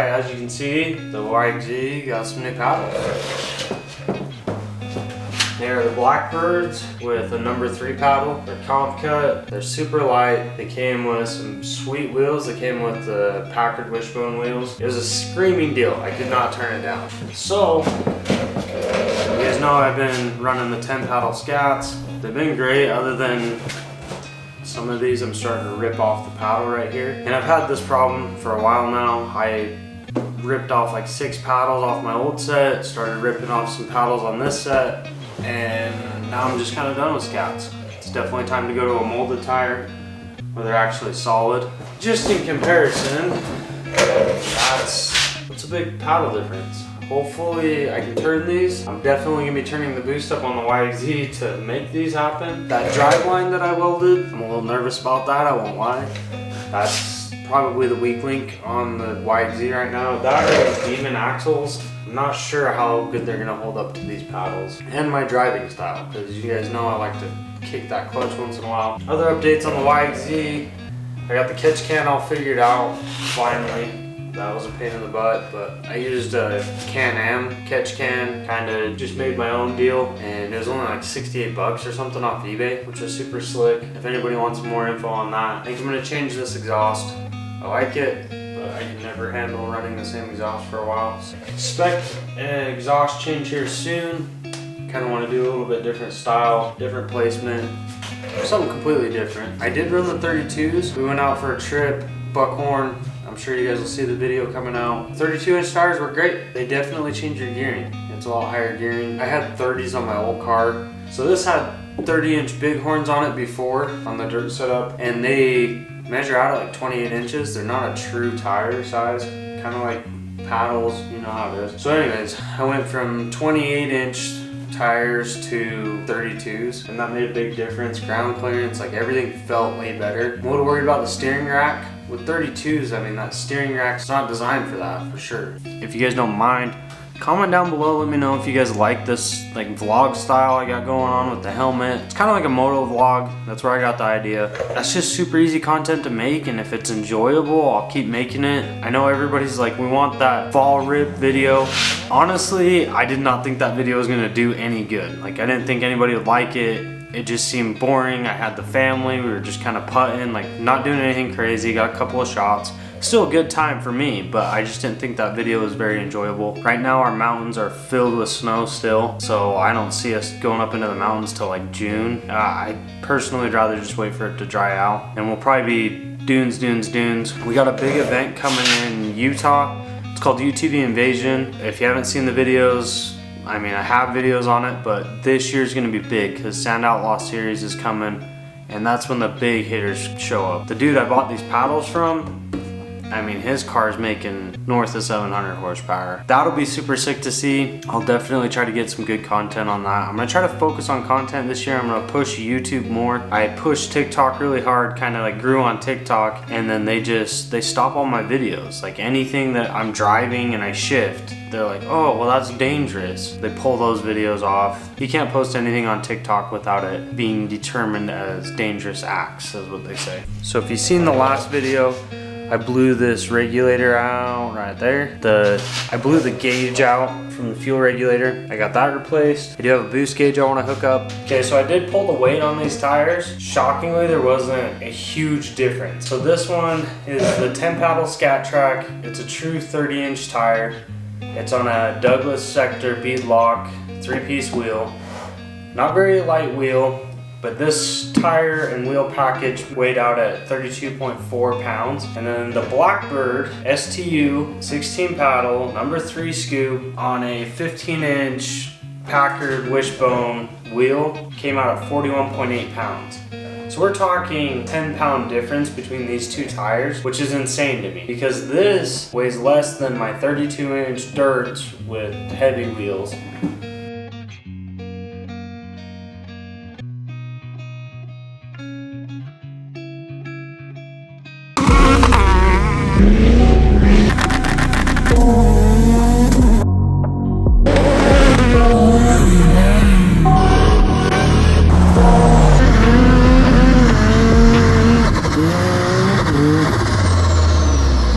Alright, as you can see, the YXZ got some new paddles. They are the Blackbirds with a number 3 paddle. They're comp cut, they're super light. They came with some sweet wheels. They came with the Packard wishbone wheels. It was a screaming deal. I could not turn it down. So, you guys know I've been running the 10 paddle scats. They've been great other than some of these I'm starting to rip off the paddle right here. And I've had this problem for a while now. I ripped off like 6 paddles off my old set, started ripping off some paddles on this set, and now I'm just kind of done with scats. It's definitely time to go to a molded tire where they're actually solid. Just in comparison, that's a big paddle difference. Hopefully I can turn these. I'm definitely gonna be turning the boost up on the YXZ to make these happen. That drive line that I welded, I'm a little nervous about that, I won't lie. That's probably the weak link on the YXZ right now. That or Demon axles. I'm not sure how good they're gonna hold up to these paddles. And my driving style, because you guys know I like to kick that clutch once in a while. Other updates on the YXZ. I got the catch can all figured out, finally. That was a pain in the butt, but I used a Can-Am catch can, kind of just made my own deal, and it was only like 68 bucks or something off eBay, which was super slick. If anybody wants some more info on that, I think I'm gonna change this exhaust. I like it, but I can never handle running the same exhaust for a while. So expect an exhaust change here soon. Kind of want to do a little bit different style, different placement, something completely different. I did run the 32s. We went out for a trip, Buckhorn. I'm sure you guys will see the video coming out. 32-inch tires were great. They definitely changed your gearing. It's a lot higher gearing. I had 30s on my old car. So this had 30-inch bighorns on it before on the dirt setup, and they measure out at like 28 inches. They're not a true tire size, kind of like paddles, you know how it is. So anyways, I went from 28-inch tires to 32s, and that made a big difference. Ground clearance, like everything felt way better. I'm a little worried about the steering rack. With 32s, I mean, that steering rack's not designed for that, for sure. If you guys don't mind, comment down below, let me know if you guys like this like vlog style I got going on with the helmet. It's kind of like a moto vlog. That's where I got the idea. That's just super easy content to make, and if it's enjoyable, I'll keep making it. I know everybody's like, we want that fall rip video. Honestly, I did not think that video was gonna do any good. Like, I didn't think anybody would like it. It just seemed boring. I had the family, we were just kind of putting, like not doing anything crazy, got a couple of shots. Still a good time for me, but I just didn't think that video was very enjoyable. Right now our mountains are filled with snow still, so I don't see us going up into the mountains till like June. I personally would rather just wait for it to dry out, and we'll probably be dunes. We got a big event coming in Utah. It's called UTV Invasion. If you haven't seen the videos, I mean, I have videos on it, but this year's gonna be big because Sand Outlaw Series is coming, and that's when the big hitters show up. The dude I bought these paddles from, I mean, his car's making north of 700 horsepower. That'll be super sick to see. I'll definitely try to get some good content on that. I'm gonna try to focus on content this year. I'm gonna push YouTube more. I pushed TikTok really hard, kind of like grew on TikTok, and then they stop all my videos. Like anything that I'm driving and I shift, they're like, oh, well, that's dangerous. They pull those videos off. You can't post anything on TikTok without it being determined as dangerous acts, is what they say. So if you've seen the last video, I blew this regulator out right there. I blew the gauge out from the fuel regulator. I got that replaced. I do have a boost gauge I want to hook up. Okay, so I did pull the weight on these tires. Shockingly, there wasn't a huge difference. So this one is the 10 paddle Scat Track. It's a true 30-inch tire. It's on a Douglas Sector bead lock 3-piece wheel. Not very light wheel, but this tire and wheel package weighed out at 32.4 pounds. And then the Blackbird STU 16 paddle number 3 scoop on a 15-inch Packard wishbone wheel came out at 41.8 pounds. So we're talking 10-pound difference between these two tires, which is insane to me because this weighs less than my 32-inch dirts with heavy wheels.